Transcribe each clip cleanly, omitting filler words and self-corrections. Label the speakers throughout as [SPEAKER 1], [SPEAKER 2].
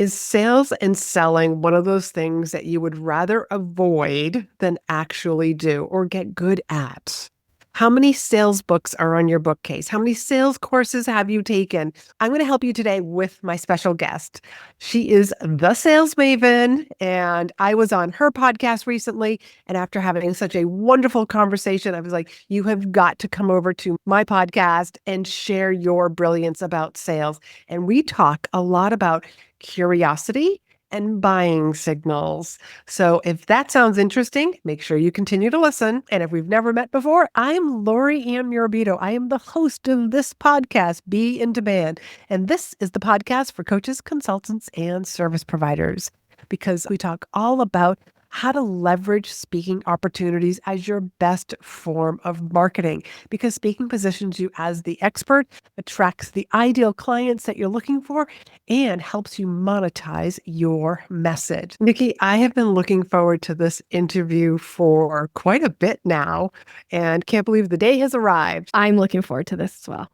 [SPEAKER 1] Is sales and selling one of those things that you would rather avoid than actually do or get good at? How many sales books are on your bookcase? How many sales courses have you taken? I'm going to help you today with my special guest. She is the sales maven, and I was on her podcast recently. And after having such a wonderful conversation, I was like, you have got to come over to my podcast and share your brilliance about sales. And we talk a lot about curiosity and buying signals. So if that sounds interesting, make sure you continue to listen. And if we've never met before, I'm Laurie-Ann. I am the host of this podcast, Be in Demand. And this is the podcast for coaches, consultants, and service providers, because we talk all about how to leverage speaking opportunities as your best form of marketing, because speaking positions you as the expert, attracts the ideal clients that you're looking for, and helps you monetize your message. Nikki, I have been looking forward to this interview for quite a bit now and can't believe the day has arrived.
[SPEAKER 2] I'm looking forward to this as well.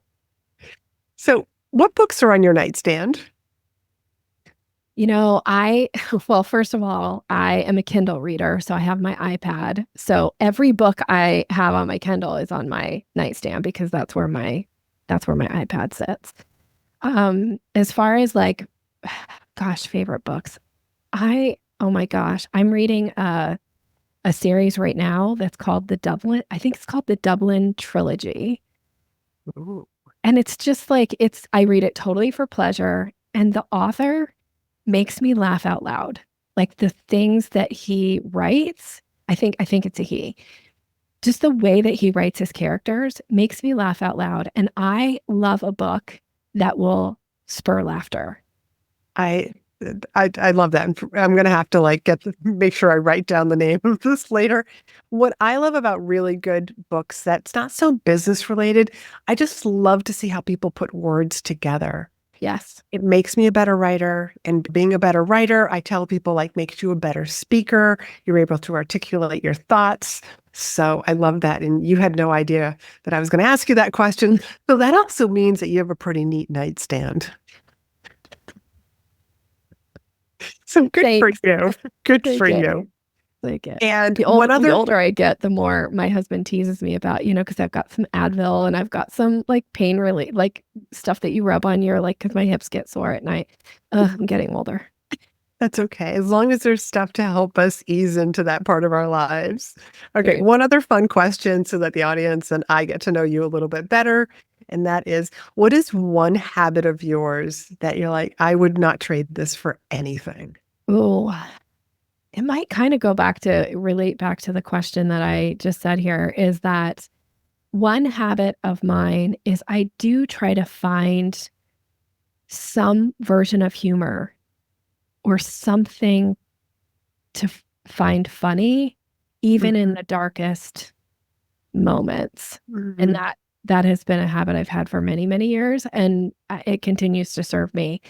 [SPEAKER 1] So, what books are on your nightstand?
[SPEAKER 2] Well, first of all, I am a Kindle reader, so I have my iPad. So every book I have on my Kindle is on my nightstand because that's where my iPad sits. As far as favorite books, oh my gosh, I'm reading a series right now that's called I think it's called the Dublin Trilogy.
[SPEAKER 1] Ooh.
[SPEAKER 2] And it's just I read it totally for pleasure. And the author makes me laugh out loud. Like the things that he writes, I think it's a he. Just the way that he writes his characters makes me laugh out loud. And I love a book that will spur laughter.
[SPEAKER 1] I love that. And I'm going to have to make sure I write down the name of this later. What I love about really good books that's not so business related, I just love to see how people put words together.
[SPEAKER 2] Yes.
[SPEAKER 1] It makes me a better writer. And being a better writer, I tell people makes you a better speaker. You're able to articulate your thoughts. So I love that. And you had no idea that I was going to ask you that question. So that also means that you have a pretty neat nightstand. So good for you. Good for you. And
[SPEAKER 2] the older I get, the more my husband teases me about, because I've got some Advil and I've got some pain relief, stuff that you rub on your, because my hips get sore at night. I'm getting older.
[SPEAKER 1] That's okay. As long as there's stuff to help us ease into that part of our lives. Okay.
[SPEAKER 2] Right.
[SPEAKER 1] One other fun question so that the audience and I get to know you a little bit better. And that is, what is one habit of yours that you're like, I would not trade this for anything?
[SPEAKER 2] Oh, it might kind of relate back to the question that I just said here, is that one habit of mine is I do try to find some version of humor or something to find funny, even in the darkest moments.
[SPEAKER 1] Mm-hmm.
[SPEAKER 2] And that has been a habit I've had for many, many years, and it continues to serve me.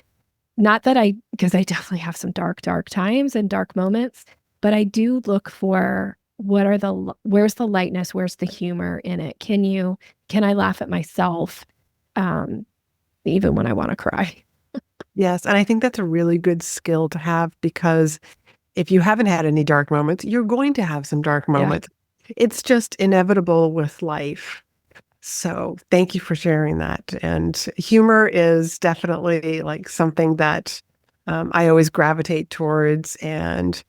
[SPEAKER 2] Not that because I definitely have some dark times and dark moments, but I do look for where's the lightness, where's the humor in it? Can I laugh at myself, even when I want to cry?
[SPEAKER 1] Yes. And I think that's a really good skill to have, because if you haven't had any dark moments, you're going to have some dark moments. Yeah. It's just inevitable with life. So thank you for sharing that. And humor is definitely something that I always gravitate towards. And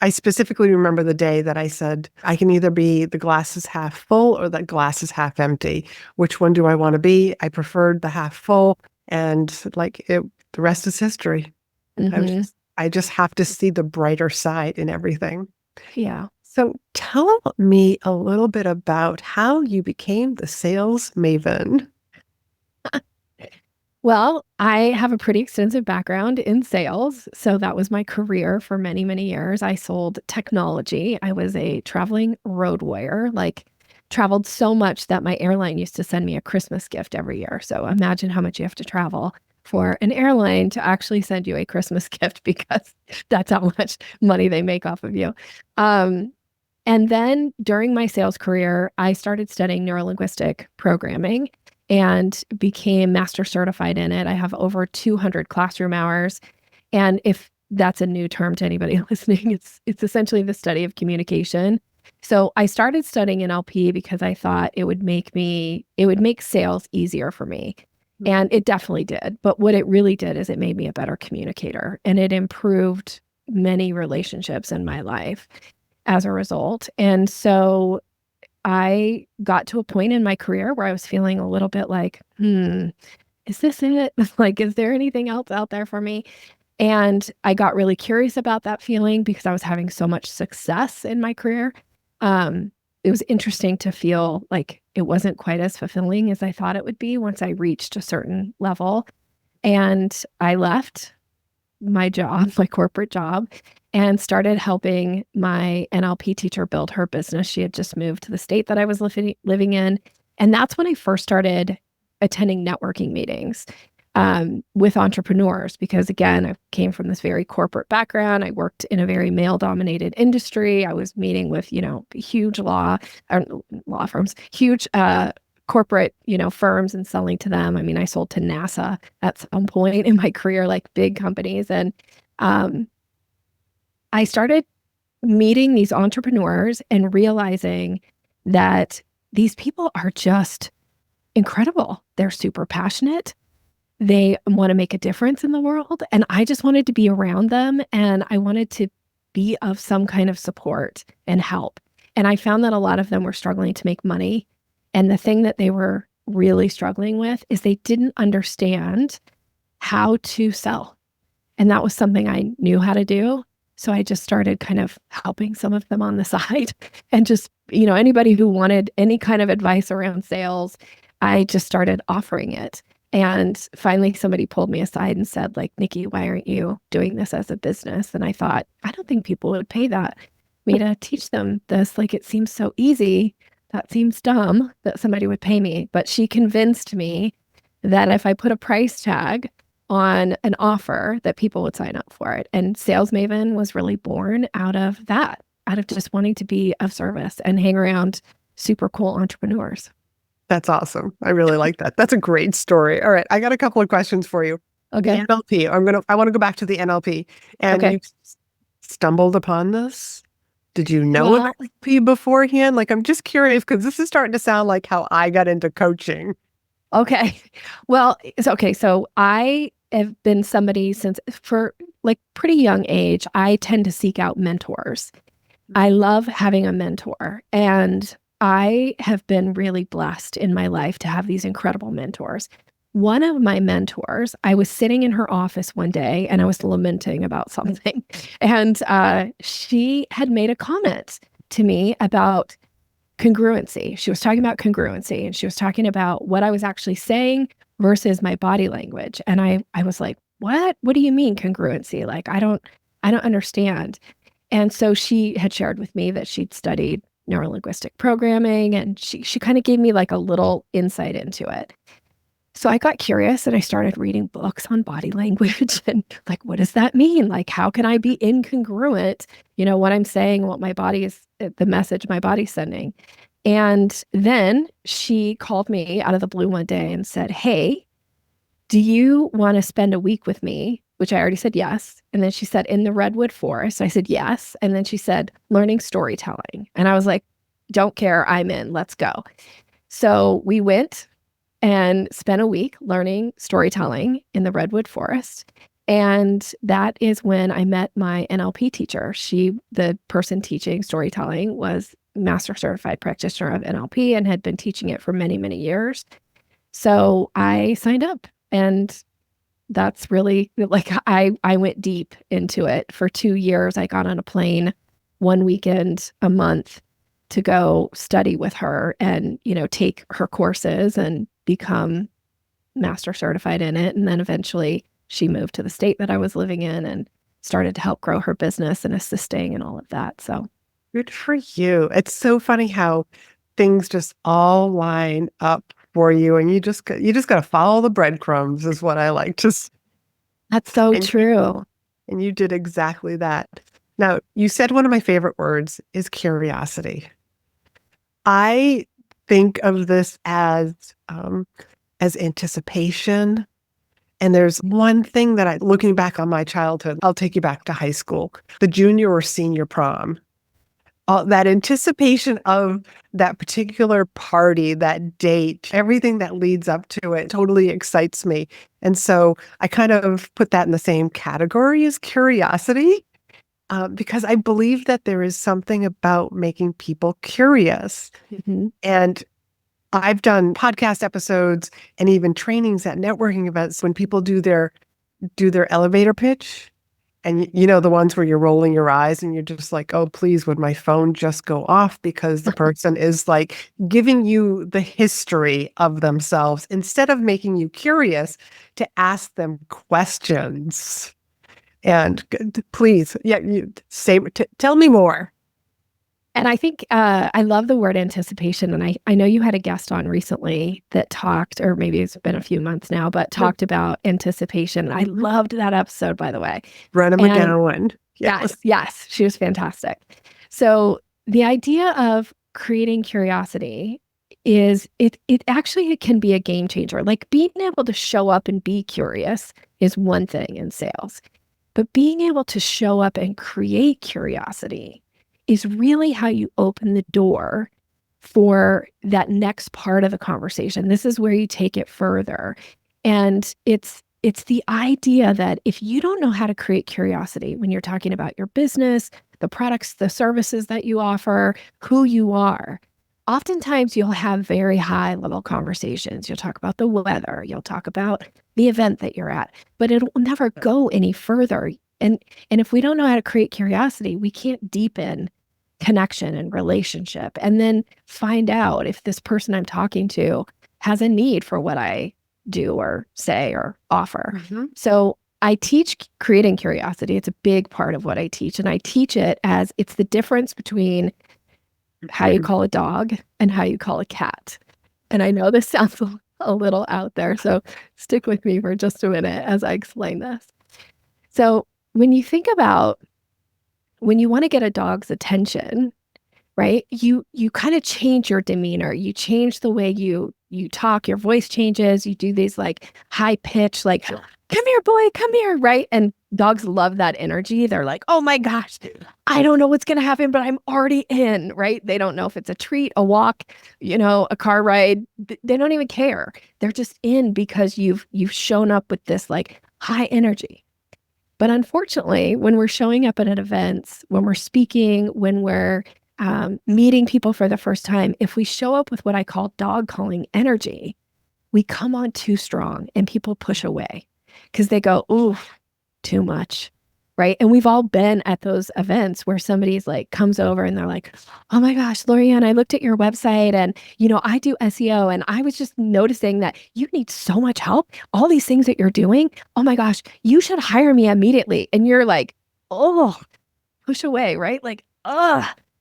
[SPEAKER 1] I specifically remember the day that I said, I can either be the glass is half full or the glass is half empty. Which one do I want to be? I preferred the half full. And the rest is history.
[SPEAKER 2] Mm-hmm.
[SPEAKER 1] I just have to see the brighter side in everything.
[SPEAKER 2] Yeah.
[SPEAKER 1] So tell me a little bit about how you became the sales maven.
[SPEAKER 2] Well, I have a pretty extensive background in sales. So that was my career for many, many years. I sold technology. I was a traveling road warrior, traveled so much that my airline used to send me a Christmas gift every year. So imagine how much you have to travel for an airline to actually send you a Christmas gift, because that's how much money they make off of you. And then during my sales career, I started studying neurolinguistic programming and became master certified in it. I have over 200 classroom hours. And if that's a new term to anybody listening, it's essentially the study of communication. So I started studying NLP because I thought it would make sales easier for me. And it definitely did. But what it really did is it made me a better communicator, and it improved many relationships in my life as a result. And so I got to a point in my career where I was feeling a little bit like, is this it? Like, is there anything else out there for me? And I got really curious about that feeling because I was having so much success in my career. It was interesting to feel like it wasn't quite as fulfilling as I thought it would be once I reached a certain level. And I left my job, my corporate job, and started helping my NLP teacher build her business. She had just moved to the state that I was living in. And that's when I first started attending networking meetings with entrepreneurs, because again, I came from this very corporate background. I worked in a very male dominated industry. I was meeting with, huge law firms, huge corporate, firms, and selling to them. I mean, I sold to NASA at some point in my career, like big companies. And I started meeting these entrepreneurs and realizing that these people are just incredible. They're super passionate. They want to make a difference in the world. And I just wanted to be around them, and I wanted to be of some kind of support and help. And I found that a lot of them were struggling to make money. And the thing that they were really struggling with is they didn't understand how to sell. And that was something I knew how to do. So I just started kind of helping some of them on the side, and just, anybody who wanted any kind of advice around sales, I just started offering it. And finally, somebody pulled me aside and said, like, Nikki, why aren't you doing this as a business? And I thought, I don't think people would pay me to teach them this. Like, it seems so easy. That seems dumb that somebody would pay me. But she convinced me that if I put a price tag on an offer, that people would sign up for it. And Sales Maven was really born out of that, out of just wanting to be of service and hang around super cool entrepreneurs.
[SPEAKER 1] That's awesome. I really like that. That's a great story. All right. I got a couple of questions for you.
[SPEAKER 2] Okay.
[SPEAKER 1] NLP. I want to go back to the NLP. And
[SPEAKER 2] Okay.
[SPEAKER 1] you stumbled upon this? Did you know
[SPEAKER 2] Well,
[SPEAKER 1] NLP beforehand? Like, I'm just curious because this is starting to sound like how I got into coaching.
[SPEAKER 2] okay. Well, it's okay. So I have been somebody for like pretty young age. I tend to seek out mentors. I love having a mentor, and I have been really blessed in my life to have these incredible mentors. One of my mentors, I was sitting in her office one day and I was lamenting about something. And she had made a comment to me about congruency. She was talking about congruency, and she was talking about what I was actually saying versus my body language. And I was like, what? What do you mean congruency? Like, I don't understand. And so she had shared with me that she'd studied neurolinguistic programming, and she kind of gave me like a little insight into it. So I got curious and I started reading books on body language and like, what does that mean? Like, how can I be incongruent? What I'm saying, what my body is, the message my body's sending. And then she called me out of the blue one day and said, hey, do you want to spend a week with me? Which I already said yes. And then she said, in the redwood forest. I said yes. And then she said, learning storytelling. And I was like, don't care. I'm in. Let's go. So we went and spent a week learning storytelling in the redwood forest. And that is when I met my NLP teacher. The person teaching storytelling, was master certified practitioner of NLP and had been teaching it for many, many years. So I signed up, and that's really like, I went deep into it for 2 years. I got on a plane one weekend a month to go study with her and, take her courses and become master certified in it. And then eventually she moved to the state that I was living in and started to help grow her business and assisting and all of that. So
[SPEAKER 1] Good for you. It's so funny how things just all line up for you, and you just got to follow the breadcrumbs is what I like to say.
[SPEAKER 2] that's so
[SPEAKER 1] And
[SPEAKER 2] true.
[SPEAKER 1] and you did exactly that. Now, you said one of my favorite words is curiosity. I think of this as anticipation And there's one thing that looking back on my childhood, I'll take you back to high school, the junior or senior prom. That anticipation of that particular party, that date, everything that leads up to it totally excites me. And so I kind of put that in the same category as curiosity, because I believe that there is something about making people curious.
[SPEAKER 2] Mhm.
[SPEAKER 1] And I've done podcast episodes and even trainings at networking events when people do their elevator pitch. And you know, the ones where you're rolling your eyes and you're just like, oh, please, would my phone just go off? Because the person is like giving you the history of themselves instead of making you curious to ask them questions. And please, yeah, tell me more.
[SPEAKER 2] And I think, I love the word anticipation, and I know you had a guest on recently that talked, or maybe it's been a few months now, but talked about anticipation. I loved that episode, by the way.
[SPEAKER 1] Brenna
[SPEAKER 2] And
[SPEAKER 1] McGowan.
[SPEAKER 2] yes, yes, she was fantastic. So the idea of creating curiosity is it actually it can be a game changer. Like being able to show up and be curious is one thing in sales, but being able to show up and create curiosity is really how you open the door for that next part of the conversation. This is where you take it further. And it's the idea that if you don't know how to create curiosity when you're talking about your business, the products, the services that you offer, who you are, oftentimes you'll have very high level conversations. You'll talk about the weather, you'll talk about the event that you're at, but it'll never go any further. And if we don't know how to create curiosity, we can't deepen connection and relationship and then find out if this person I'm talking to has a need for what I do or say or offer.
[SPEAKER 1] Mm-hmm.
[SPEAKER 2] So I teach creating curiosity. It's a big part of what I teach. And I teach it as it's the difference between how you call a dog and how you call a cat. And I know this sounds a little out there, so stick with me for just a minute as I explain this. So when you think about when you want to get a dog's attention, right? You kind of change your demeanor. You change the way you talk, your voice changes. You do these like high pitch, like, come here, boy, come here, right? And dogs love that energy. They're like, oh my gosh, I don't know what's going to happen, but I'm already in, right? They don't know if it's a treat, a walk, a car ride. They don't even care. They're just in because you've shown up with this like high energy. But unfortunately, when we're showing up at events, when we're speaking, when we're meeting people for the first time, if we show up with what I call dog calling energy, we come on too strong and people push away because they go, ooh, too much, right? And we've all been at those events where somebody's like comes over and they're like, oh my gosh, Laurie-Ann, I looked at your website and, I do SEO and I was just noticing that you need so much help. All these things that you're doing, oh my gosh, you should hire me immediately. And you're like, oh, push away, right? Like,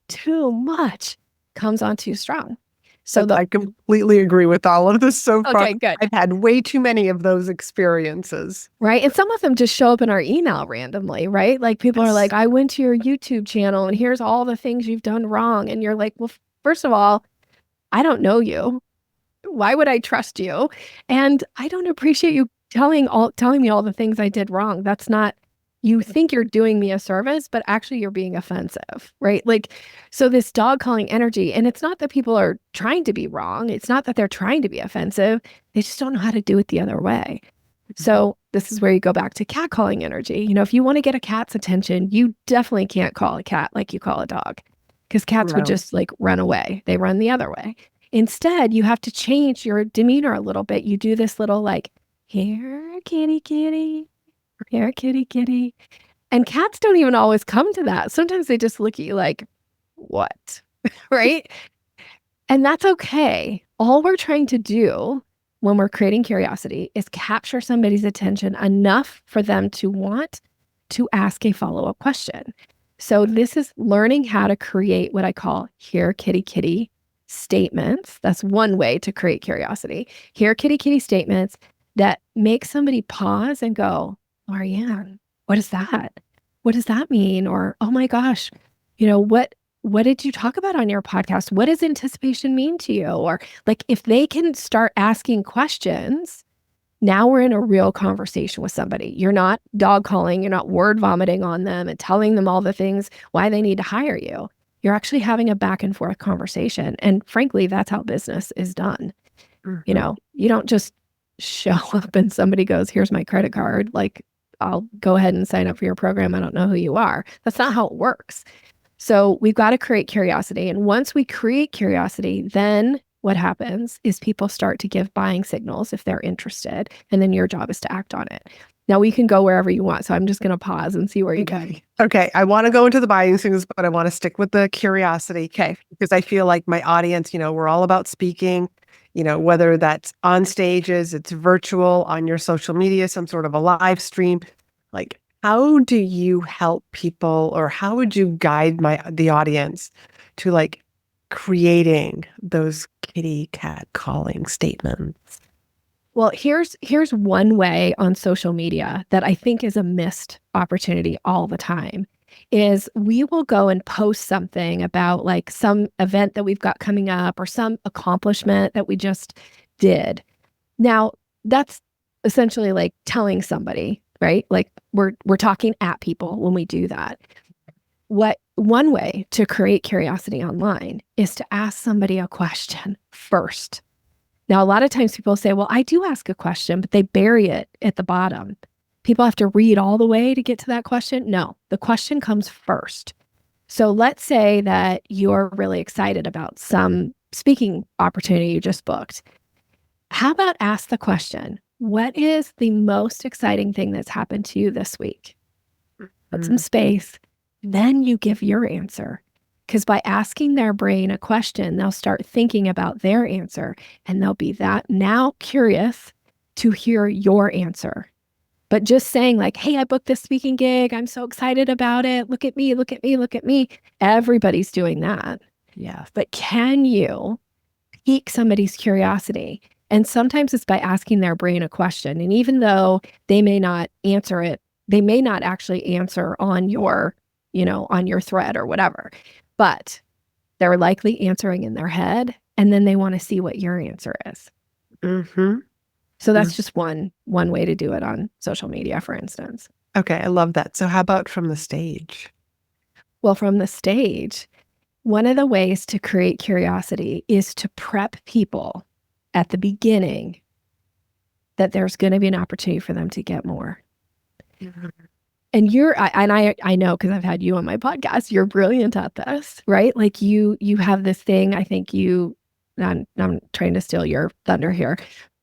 [SPEAKER 2] too much comes on too strong. So
[SPEAKER 1] I completely agree with all of this so far.
[SPEAKER 2] Okay, good.
[SPEAKER 1] I've had way too many of those experiences.
[SPEAKER 2] Right. And some of them just show up in our email randomly, right? Like people are like, I went to your YouTube channel and here's all the things you've done wrong. And you're like, well, first of all, I don't know you. Why would I trust you? And I don't appreciate you telling me all the things I did wrong. That's not, you think you're doing me a service, but actually you're being offensive, right? Like, so this dog calling energy, and it's not that people are trying to be wrong. It's not that they're trying to be offensive. They just don't know how to do it the other way. So this is where you go back to cat calling energy. If you want to get a cat's attention, you definitely can't call a cat like you call a dog because cats would just like run away. They run the other way. Instead, you have to change your demeanor a little bit. You do this little like, here, kitty, kitty. Here, kitty, kitty. And cats don't even always come to that. Sometimes they just look at you like, what? Right? And that's okay. All we're trying to do when we're creating curiosity is capture somebody's attention enough for them to want to ask a follow-up question. So this is learning how to create what I call here, kitty, kitty statements. That's one way to create curiosity. Here, kitty, kitty statements that make somebody pause and go, Laurie-Ann, what is that? What does that mean? Or, oh my gosh, what did you talk about on your podcast? What does anticipation mean to you? Or like if they can start asking questions, Now we're in a real conversation with somebody. You're not dog calling, you're not word vomiting on them and telling them all the things why they need to hire you. You're actually having a back and forth conversation. And frankly, that's how business is done.
[SPEAKER 1] Mhm.
[SPEAKER 2] You don't just show up and somebody goes, here's my credit card. Like, I'll go ahead and sign up for your program. I don't know who you are. That's not how it works. So we've got to create curiosity. And once we create curiosity, then what happens is people start to give buying signals if they're interested. And then your job is to act on it. Now we can go wherever you want. So I'm just going to pause and see where you go.
[SPEAKER 1] Okay. I want to go into the buying things, but I want to stick with the curiosity.
[SPEAKER 2] Okay.
[SPEAKER 1] Because I feel like my audience, we're all about speaking, whether that's on stages, it's virtual, on your social media, some sort of a live stream. Like, how do you help people, or how would you guide the audience to like creating those kitty cat calling statements?
[SPEAKER 2] Well, here's one way on social media that I think is a missed opportunity all the time is we will go and post something about like some event that we've got coming up or some accomplishment that we just did. Now, that's essentially like telling somebody, right? Like we're talking at people when we do that. One way to create curiosity online is to ask somebody a question first. Now, a lot of times people say, well, I do ask a question, but they bury it at the bottom. People have to read all the way to get to that question. No, the question comes first. So let's say that you're really excited about some speaking opportunity you just booked. How about ask the question, what is the most exciting thing that's happened to you this week? Put some space. Then you give your answer. Because by asking their brain a question, they'll start thinking about their answer and they'll be that now curious to hear your answer. But just saying like, hey, I booked this speaking gig. I'm so excited about it. Look at me, look at me, look at me. Everybody's doing that.
[SPEAKER 1] Yeah.
[SPEAKER 2] But can you pique somebody's curiosity? And sometimes it's by asking their brain a question. And even though they may not answer it, they may not actually answer on your, on your thread or whatever. But they're likely answering in their head, and then they want to see what your answer is.
[SPEAKER 1] Mm-hmm.
[SPEAKER 2] So that's just one way to do it on social media, for instance.
[SPEAKER 1] Okay, I love that. So how about from the stage?
[SPEAKER 2] Well, from the stage, one of the ways to create curiosity is to prep people at the beginning that there's going to be an opportunity for them to get more. Mm-hmm. And I know because I've had you on my podcast, you're brilliant at this, right? Like you have this thing, I think I'm trying to steal your thunder here.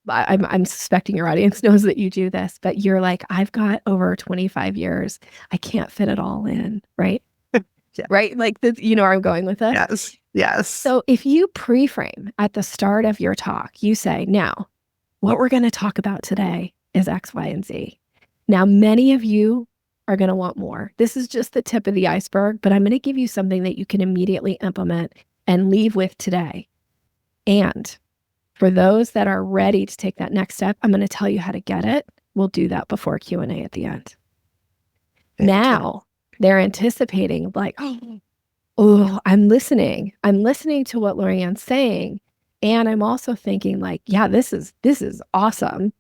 [SPEAKER 2] I'm suspecting your audience knows that you do this, but you're like, I've got over 25 years. I can't fit it all in, right?
[SPEAKER 1] Yeah.
[SPEAKER 2] Right? Like, you know where I'm going with this?
[SPEAKER 1] Yes. Yes.
[SPEAKER 2] So if you pre-frame at the start of your talk, you say, now, what we're going to talk about today is X, Y, and Z. Now, many of you are going to want more. This is just the tip of the iceberg, but I'm going to give you something that you can immediately implement and leave with today. And for those that are ready to take that next step, I'm going to tell you how to get it. We'll do that before Q&A at the end. Now they're anticipating like, oh, I'm listening. I'm listening to what Laurie-Ann's saying. And I'm also thinking like, yeah, this is awesome.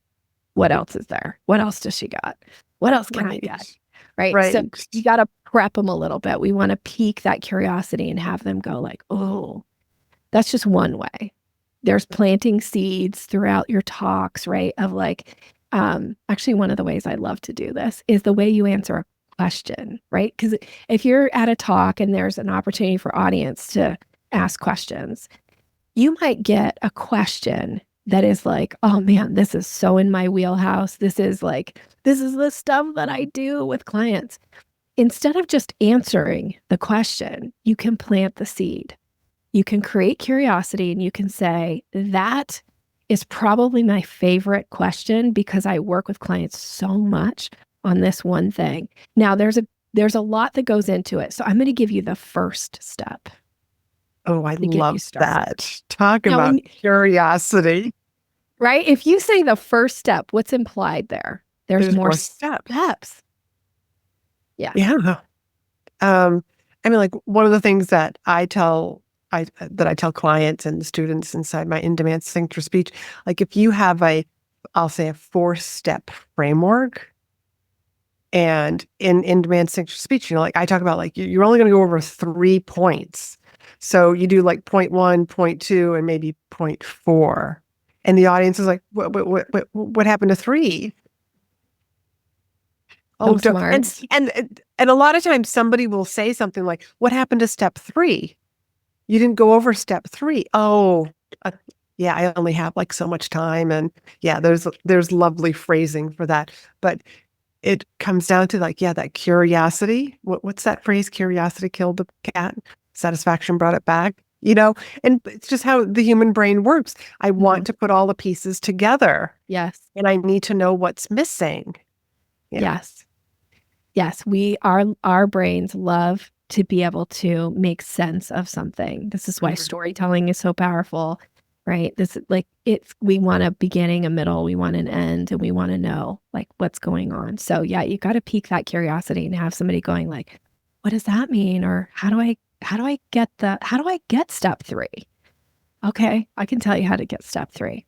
[SPEAKER 2] What else is there? What else does she got? What else can I get? Right. So you got to prep them a little bit. We want to pique that curiosity and have them go like, oh, that's just one way. There's planting seeds throughout your talks, right? Of like, actually, one of the ways I love to do this is the way you answer a question, right? Because if you're at a talk and there's an opportunity for audience to ask questions, you might get a question that is like, oh man, this is so in my wheelhouse. This is the stuff that I do with clients. Instead of just answering the question, you can plant the seed. You can create curiosity and you can say, that is probably my favorite question because I work with clients so much on this one thing. Now, there's a lot that goes into it. So I'm going to give you the first step.
[SPEAKER 1] Oh, I love that. Talk about curiosity.
[SPEAKER 2] Right? If you say the first step, what's implied there? There's more steps. Yeah.
[SPEAKER 1] Yeah. I mean, like one of the things that I tell clients and students inside my in-demand signature speech, like if you have a I'll say a 4-step framework. And in demand signature speech, like I talk about, like you're only going to go over 3 points. So you do like point 1, point 2, and maybe point 4. And the audience is like, what happened to 3?
[SPEAKER 2] So
[SPEAKER 1] Oh,
[SPEAKER 2] smart.
[SPEAKER 1] and a lot of times somebody will say something like, what happened to step 3? You didn't go over step 3. Oh, uh, yeah, I only have like so much time. And yeah, there's lovely phrasing for that. But it comes down to like, yeah, that curiosity. What's that phrase? Curiosity killed the cat. Satisfaction brought it back. And it's just how the human brain works. I want to put all the pieces together.
[SPEAKER 2] Yes.
[SPEAKER 1] And I need to know what's missing. Yeah.
[SPEAKER 2] Yes. Yes. Our brains love to be able to make sense of something. This is why storytelling is so powerful, right? We want a beginning, a middle, we want an end, and we want to know like what's going on. So yeah, you got to pique that curiosity and have somebody going like, what does that mean? Or how do I get step 3? Okay, I can tell you how to get step 3.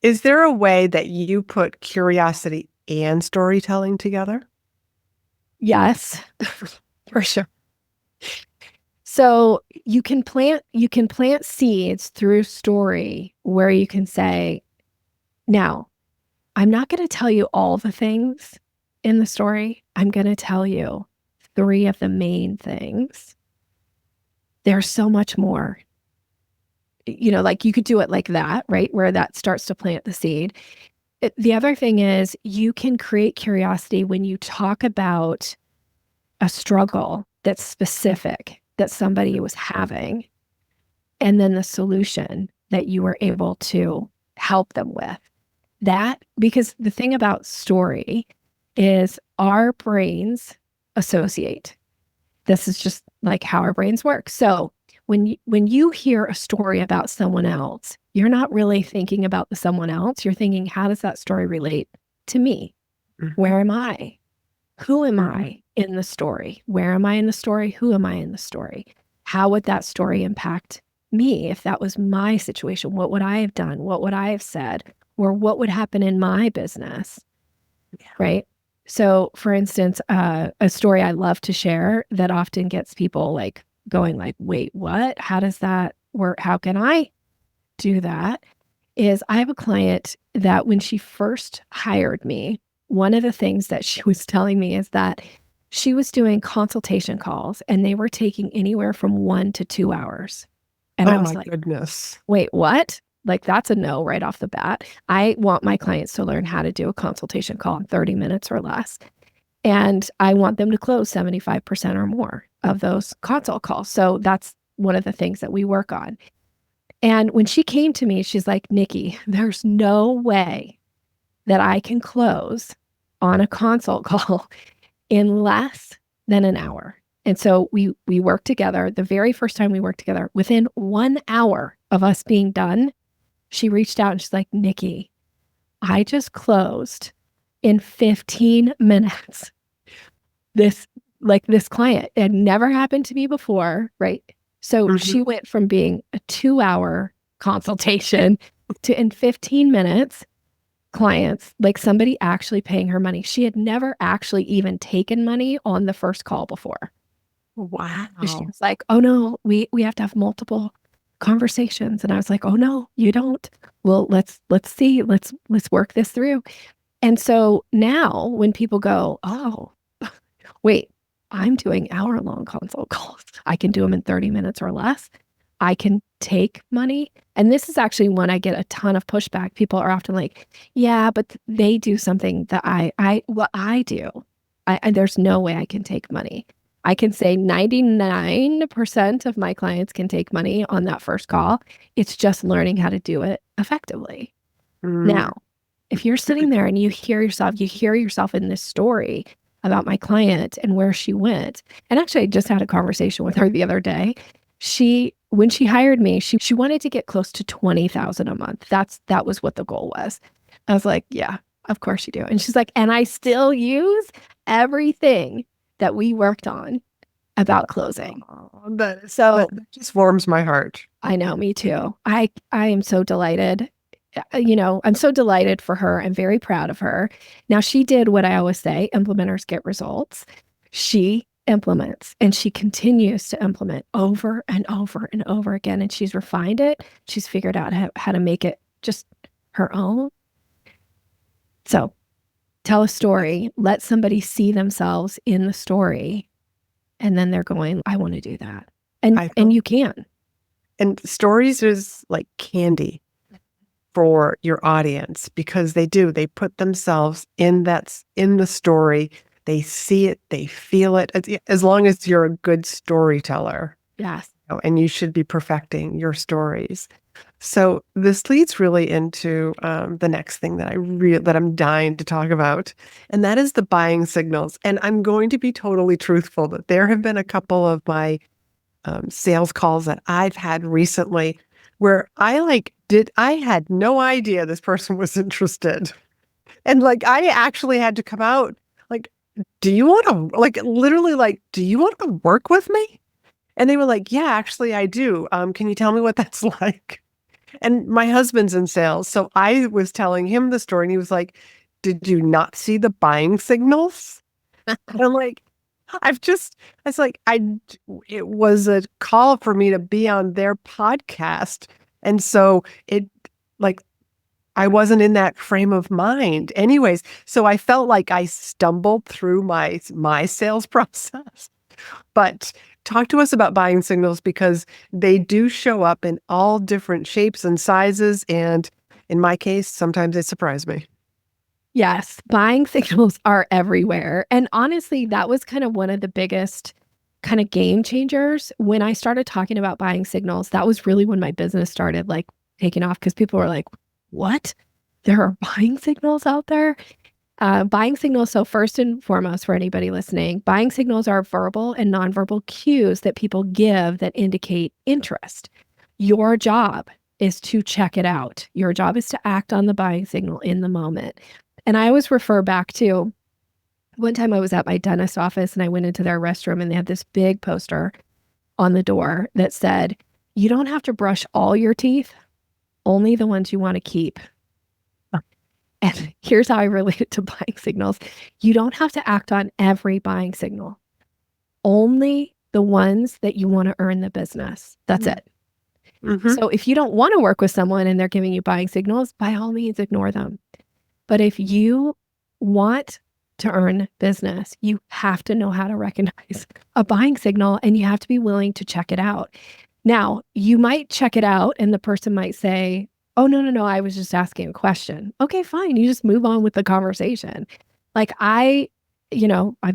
[SPEAKER 1] Is there a way that you put curiosity and storytelling together?
[SPEAKER 2] Yes, for sure. So you can plant seeds through story where you can say, now, I'm not going to tell you all the things in the story. I'm going to tell you 3 of the main things. There's so much more. Like you could do it like that, right? Where that starts to plant the seed. The other thing is you can create curiosity when you talk about a struggle that's specific that somebody was having, and then the solution that you were able to help them with. That, because the thing about story is our brains associate. This is just like how our brains work. So when you hear a story about someone else, you're not really thinking about the someone else. You're thinking, how does that story relate to me? Where am I? Who am I in the story? Where am I in the story? Who am I in the story? How would that story impact me if that was my situation? What would I have done? What would I have said? Or what would happen in my business? Right? So, for instance, a story I love to share that often gets people like going like, wait, what? How does that work? How can I do that? Is I have a client that when she first hired me, one of the things that she was telling me is that she was doing consultation calls and they were taking anywhere from 1 to 2 hours. And I was like,
[SPEAKER 1] goodness.
[SPEAKER 2] Wait, what? Like, that's a no right off the bat. I want my clients to learn how to do a consultation call in 30 minutes or less. And I want them to close 75% or more of those consult calls. So that's one of the things that we work on. And when she came to me, she's like, Nikki, there's no way that I can close on a consult call in less than an hour. And so we worked together. The very first time we worked together, within 1 hour of us being done, she reached out and she's like, Nikki, I just closed in 15 minutes. This client, it had never happened to me before, right? So she went from being a 2-hour consultation to in 15 minutes, clients, like somebody actually paying her money. She had never actually even taken money on the first call before.
[SPEAKER 1] Wow.
[SPEAKER 2] She was like, oh no, we have to have multiple conversations. And I was like, oh no, you don't. Well, let's see, let's work this through. And so now when people go, oh, wait, I'm doing hour-long consult calls. I can do them in 30 minutes or less. I can take money. And this is actually when I get a ton of pushback. People are often like, yeah, but they do something that I do. There's no way I can take money. I can say 99% of my clients can take money on that first call. It's just learning how to do it effectively. Now, if you're sitting there and you hear yourself in this story about my client and where she went. And actually, I just had a conversation with her the other day. When she hired me, she wanted to get close to 20,000 a month. That was what the goal was. I was like, yeah, of course you do. And she's like, and I still use everything that we worked on about closing.
[SPEAKER 1] That just warms my heart.
[SPEAKER 2] I know, me too. I am so delighted. I'm so delighted for her. I'm very proud of her. Now, she did what I always say, implementers get results. She implements and she continues to implement over and over and over again. And she's refined it. She's figured out how to make it just her own. So tell a story, let somebody see themselves in the story. And then they're going, I want to do that. And you can.
[SPEAKER 1] And stories is like candy for your audience because they put themselves in the story. They see it, they feel it, as long as you're a good storyteller.
[SPEAKER 2] Yes.
[SPEAKER 1] And you should be perfecting your stories. So this leads really into the next thing that I'm dying to talk about, and that is the buying signals. And I'm going to be totally truthful that there have been a couple of my sales calls that I've had recently where I had no idea this person was interested. And I actually had to come out like, do you want to literally do you want to work with me? And they were like, yeah, actually I do. Can you tell me what that's like? And my husband's in sales. So I was telling him the story and he was like, did you not see the buying signals? And I'm like, I was like, it was a call for me to be on their podcast. And so I wasn't in that frame of mind anyways. So I felt like I stumbled through my sales process. But talk to us about buying signals because they do show up in all different shapes and sizes. And in my case, sometimes they surprise me.
[SPEAKER 2] Yes, buying signals are everywhere. And honestly, that was kind of one of the biggest kind of game changers when I started talking about buying signals. That was really when my business started taking off because people were like, what? There are buying signals out there? Buying signals. So first and foremost, for anybody listening, buying signals are verbal and nonverbal cues that people give that indicate interest. Your job is to check it out. Your job is to act on the buying signal in the moment. And I always refer back to one time I was at my dentist's office and I went into their restroom and they had this big poster on the door that said, you don't have to brush all your teeth, only the ones you want to keep. And here's how I relate it to buying signals. You don't have to act on every buying signal, only the ones that you want to earn the business. That's it. Mm-hmm. So if you don't want to work with someone and they're giving you buying signals, by all means, ignore them. But if you want to earn business, you have to know how to recognize a buying signal and you have to be willing to check it out. Now, you might check it out and the person might say, oh, no, I was just asking a question. Okay, fine. You just move on with the conversation. I've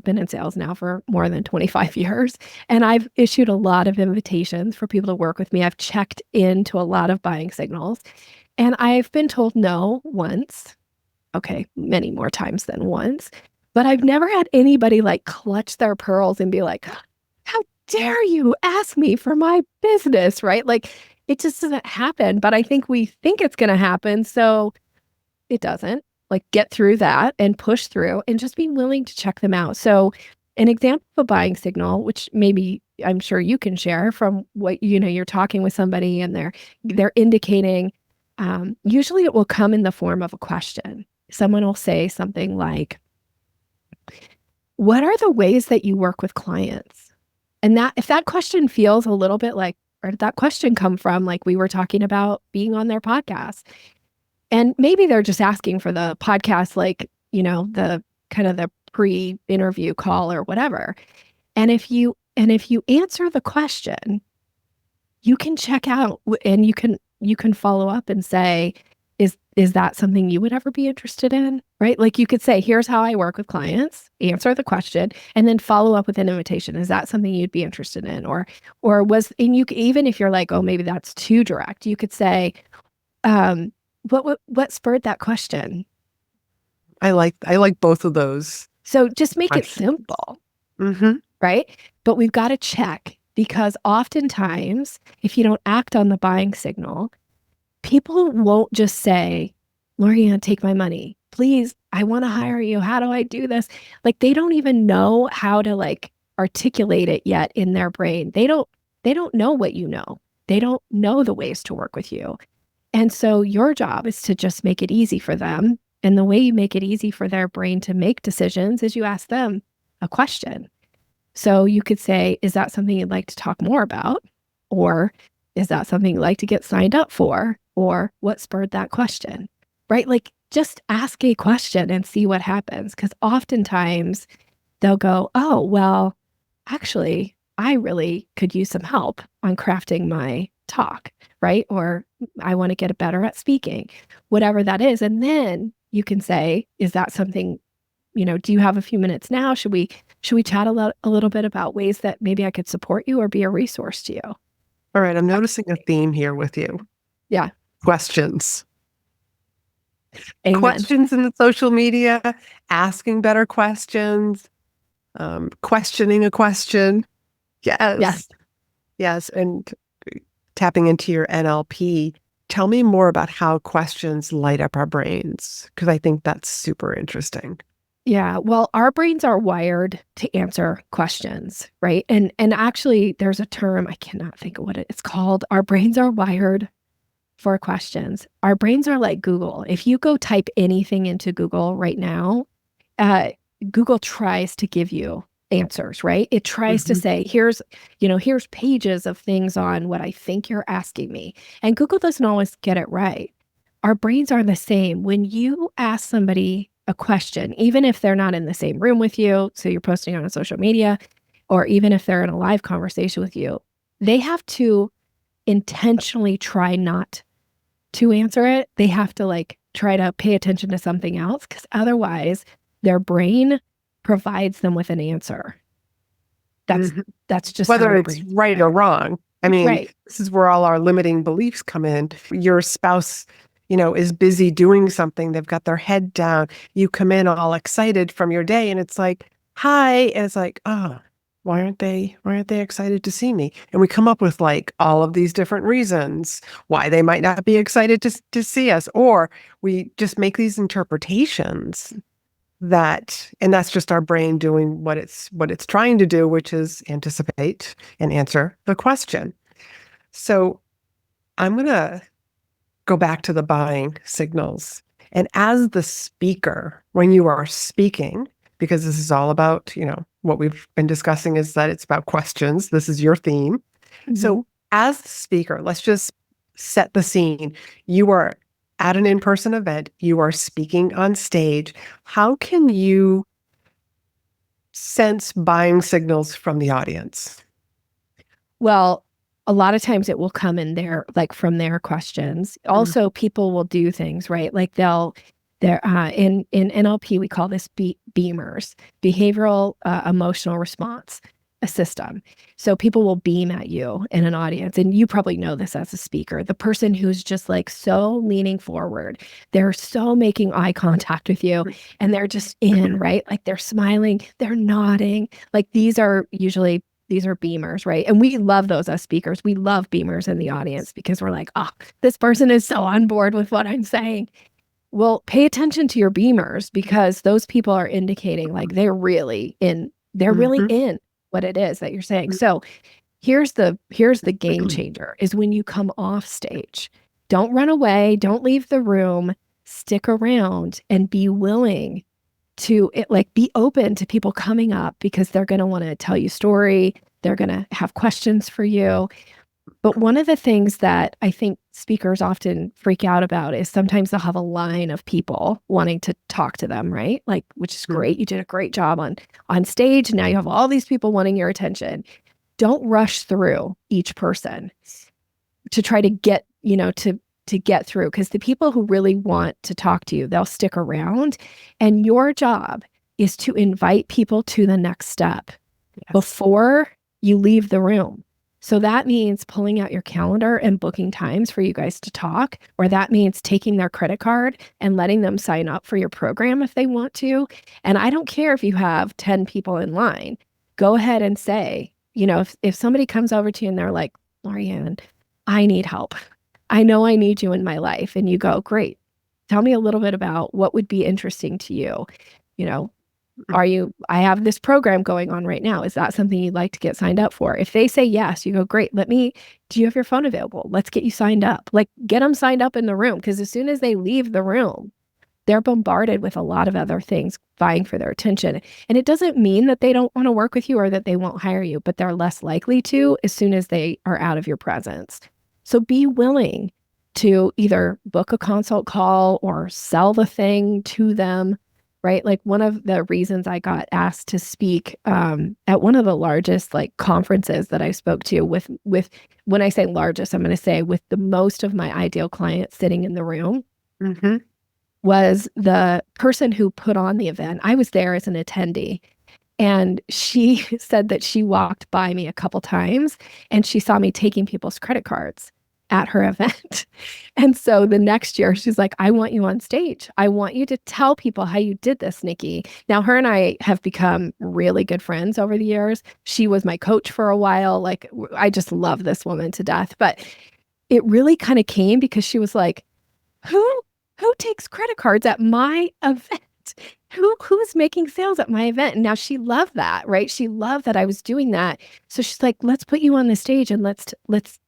[SPEAKER 2] been in sales now for more than 25 years and I've issued a lot of invitations for people to work with me. I've checked into a lot of buying signals and I've been told no once. Okay, many more times than once. But I've never had anybody clutch their pearls and be like, how dare you ask me for my business, right? It just doesn't happen. But I think we think it's going to happen. So it doesn't. Get through that and push through and just be willing to check them out. So an example of a buying signal, which maybe I'm sure you can share from what, you're talking with somebody and they're indicating, usually it will come in the form of a question. Someone will say something like, what are the ways that you work with clients? And if that question feels a little bit where did that question come from? We were talking about being on their podcast. And maybe they're just asking for the podcast, the kind of the pre-interview call or whatever. And if you answer the question, you can check out and you can follow up and say, is that something you would ever be interested in? Right? You could say, here's how I work with clients, answer the question, and then follow up with an invitation. Is that something you'd be interested in? And you even if you're like, oh, maybe that's too direct, you could say, what spurred that question?
[SPEAKER 1] I like both of those.
[SPEAKER 2] So just make it simple.
[SPEAKER 1] Mm-hmm.
[SPEAKER 2] Right? But we've got to check because oftentimes if you don't act on the buying signal, people won't just say, Laurie-Ann, take my money. Please, I want to hire you. How do I do this? They don't even know how to articulate it yet in their brain. They don't know what you know. They don't know the ways to work with you. And so your job is to just make it easy for them. And the way you make it easy for their brain to make decisions is you ask them a question. So you could say, is that something you'd like to talk more about? Or is that something you'd like to get signed up for? Or what spurred that question? Right? Like just ask a question and see what happens. Because oftentimes they'll go, oh, well, actually, I really could use some help on crafting my talk, right? Or I want to get better at speaking, whatever that is. And then you can say, is that something, do you have a few minutes now? Should we chat a little bit about ways that maybe I could support you or be a resource to you?
[SPEAKER 1] All right, I'm noticing a theme here with you.
[SPEAKER 2] Yeah.
[SPEAKER 1] Questions.
[SPEAKER 2] Amen.
[SPEAKER 1] Questions in the social media, asking better questions, questioning a question. Yes.
[SPEAKER 2] Yes.
[SPEAKER 1] Yes. And tapping into your NLP, tell me more about how questions light up our brains, because I think that's super interesting.
[SPEAKER 2] Yeah, well, our brains are wired to answer questions, right? And actually there's a term, I cannot think of what it's called. Our brains are wired for questions. Our brains are like Google. If you go type anything into Google right now, Google tries to give you answers, right? It tries to say, here's pages of things on what I think you're asking me. And Google doesn't always get it right. Our brains are the same. When you ask somebody a question, even if they're not in the same room with you, so you're posting on social media, or even if they're in a live conversation with you, they have to intentionally try not to answer it. They have to try to pay attention to something else, because otherwise their brain provides them with an answer. That's just
[SPEAKER 1] whether it's right or wrong. I mean,
[SPEAKER 2] right.
[SPEAKER 1] This is where all our limiting beliefs come in. Your spouse, is busy doing something. They've got their head down. You come in all excited from your day and it's like, hi. And it's like, oh, why aren't they excited to see me? And we come up with all of these different reasons why they might not be excited to see us. Or we just make these interpretations and that's just our brain doing what it's trying to do, which is anticipate and answer the question. So I'm going to go back to the buying signals. And as the speaker, when you are speaking, because this is all about, what we've been discussing is that it's about questions. This is your theme. Mm-hmm. So as the speaker, let's just set the scene. You are at an in-person event. You are speaking on stage. How can you sense buying signals from the audience?
[SPEAKER 2] Well, a lot of times it will come in from their questions. Also, people will do things, right? Like in NLP, we call this beamers, behavioral emotional response system. So people will beam at you in an audience, and you probably know this as a speaker. The person who's just so leaning forward, they're so making eye contact with you, and they're just in, right? Like they're smiling, they're nodding. These are beamers, right? And we love those as speakers. We love beamers in the audience because we're like, oh, this person is so on board with what I'm saying. Well, pay attention to your beamers, because those people are indicating they're really in what it is that you're saying. So here's the game changer is when you come off stage. Don't run away. Don't leave the room. Stick around and be willing to be open to people coming up, because they're going to want to tell you story. They're going to have questions for you. But one of the things that I think speakers often freak out about is sometimes they'll have a line of people wanting to talk to them, right? Which is great. You did a great job on stage. Now you have all these people wanting your attention. Don't rush through each person to try to get, to get through, because the people who really want to talk to you, they'll stick around. And your job is to invite people to the next step before you leave the room. So that means pulling out your calendar and booking times for you guys to talk, or that means taking their credit card and letting them sign up for your program if they want to. And I don't care if you have 10 people in line. Go ahead and say, if somebody comes over to you and they're like, Laurie-Ann, I need help. I know I need you in my life. And you go, great. Tell me a little bit about what would be interesting to you. I have this program going on right now. Is that something you'd like to get signed up for? If they say yes, you go, great. Do you have your phone available? Let's get you signed up. Like, get them signed up in the room. Because as soon as they leave the room, they're bombarded with a lot of other things vying for their attention. And it doesn't mean that they don't want to work with you or that they won't hire you, but they're less likely to as soon as they are out of your presence. So be willing to either book a consult call or sell the thing to them, right? Like, one of the reasons I got asked to speak at one of the largest like conferences that I spoke to with when I say largest, I'm going to say with the most of my ideal clients sitting in the room,
[SPEAKER 1] Mm-hmm.
[SPEAKER 2] was the person who put on the event. I was there as an attendee. And she said that she walked by me a couple times and she saw me taking people's credit cards at her event. And so the next year, she's like, I want you on stage. I want you to tell people how you did this, Nikki. Now, her and I have become really good friends over the years. She was my coach for a while. Like, I just love this woman to death. But it really kind of came because she was like, who takes credit cards at my event? Who's making sales at my event? And now she loved that, right? She loved that I was doing that. So she's like, let's put you on the stage and let's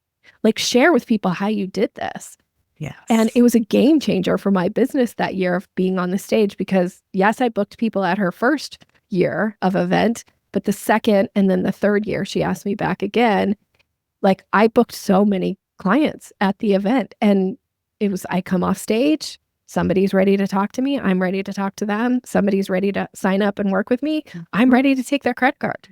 [SPEAKER 2] like share with people how you did this.
[SPEAKER 1] Yes.
[SPEAKER 2] And it was a game changer for my business that year of being on the stage because yes, I booked people at her first year of event, but the second and then the third year she asked me back again. Like, I booked so many clients at the event and it was, I come off stage, somebody's ready to talk to me, I'm ready to talk to them, somebody's ready to sign up and work with me, I'm ready to take their credit card.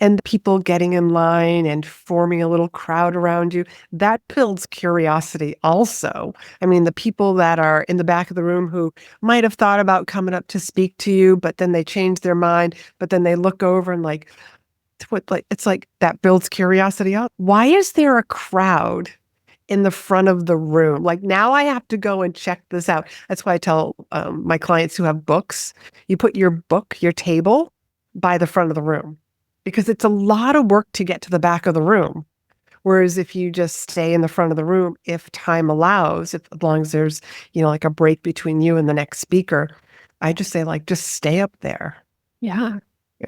[SPEAKER 1] And people getting in line and forming a little crowd around you, that builds curiosity also. I mean, the people that are in the back of the room who might have thought about coming up to speak to you, but then they change their mind, but then they look over and like, it's like that builds curiosity out. Why is there a crowd in the front of the room? Like, now I have to go and check this out. That's why I tell my clients who have books, you put your book, your table by the front of the room because it's a lot of work to get to the back of the room. Whereas if you just stay in the front of the room, if time allows, as long as there's, like a break between you and the next speaker, I just say like, just stay up there.
[SPEAKER 2] Yeah.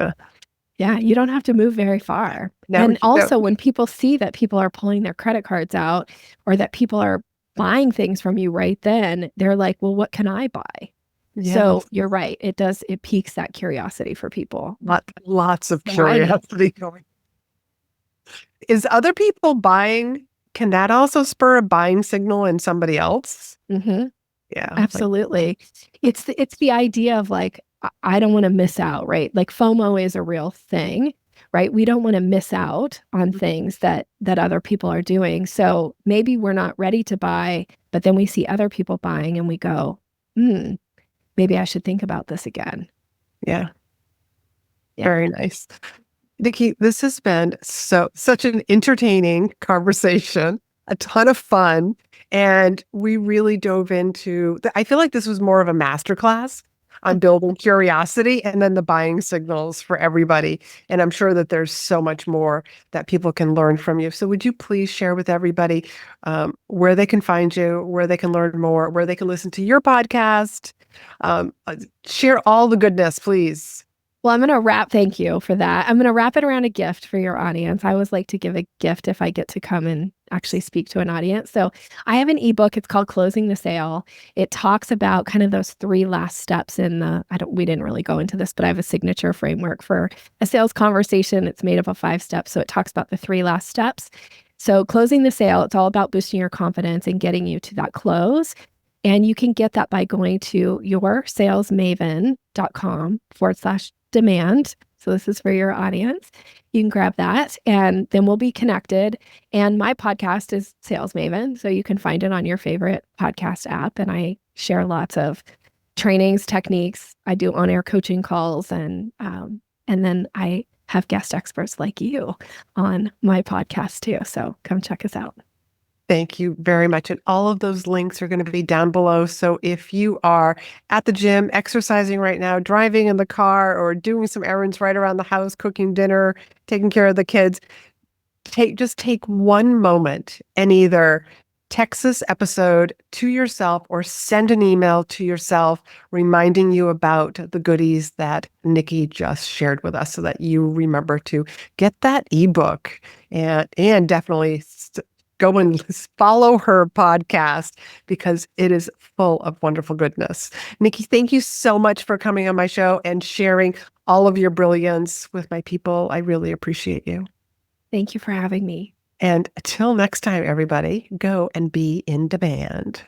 [SPEAKER 1] Yeah.
[SPEAKER 2] Yeah, you don't have to move very far. And also, when people see that people are pulling their credit cards out or that people are buying things from you right then, they're like, well, what can I buy?
[SPEAKER 1] Yes.
[SPEAKER 2] So you're right. It piques that curiosity for people.
[SPEAKER 1] Lots of curiosity going. Is other people buying, can that also spur a buying signal in somebody else?
[SPEAKER 2] Mm-hmm.
[SPEAKER 1] Yeah.
[SPEAKER 2] Absolutely. It's the idea of like, I don't want to miss out, right? Like, FOMO is a real thing, right? We don't want to miss out on things that other people are doing. So maybe we're not ready to buy, but then we see other people buying and we go, maybe I should think about this again.
[SPEAKER 1] Yeah. Very nice. Nikki, this has been such an entertaining conversation, a ton of fun. And we really dove into, I feel like this was more of a masterclass on building curiosity and then the buying signals for everybody. And I'm sure that there's so much more that people can learn from you. So would you please share with everybody where they can find you, where they can learn more, where they can listen to your podcast? Share all the goodness, please.
[SPEAKER 2] Well, thank you for that. I'm going to wrap it around a gift for your audience. I always like to give a gift if I get to come and actually speak to an audience. So I have an ebook. It's called Closing the Sale. It talks about kind of those 3 last steps we didn't really go into this, but I have a signature framework for a sales conversation. It's made up of 5 steps. So it talks about the 3 last steps. So Closing the Sale, it's all about boosting your confidence and getting you to that close. And you can get that by going to yoursalesmaven.com/demand. So this is for your audience. You can grab that and then we'll be connected. And my podcast is Sales Maven. So you can find it on your favorite podcast app. And I share lots of trainings, techniques. I do on-air coaching calls and then I have guest experts like you on my podcast too. So come check us out.
[SPEAKER 1] Thank you very much. And all of those links are going to be down below. So if you are at the gym, exercising right now, driving in the car, or doing some errands right around the house, cooking dinner, taking care of the kids, just take one moment and either text this episode to yourself or send an email to yourself reminding you about the goodies that Nikki just shared with us so that you remember to get that ebook and definitely go and follow her podcast because it is full of wonderful goodness. Nikki, thank you so much for coming on my show and sharing all of your brilliance with my people. I really appreciate you.
[SPEAKER 2] Thank you for having me.
[SPEAKER 1] And until next time, everybody, go and be in demand.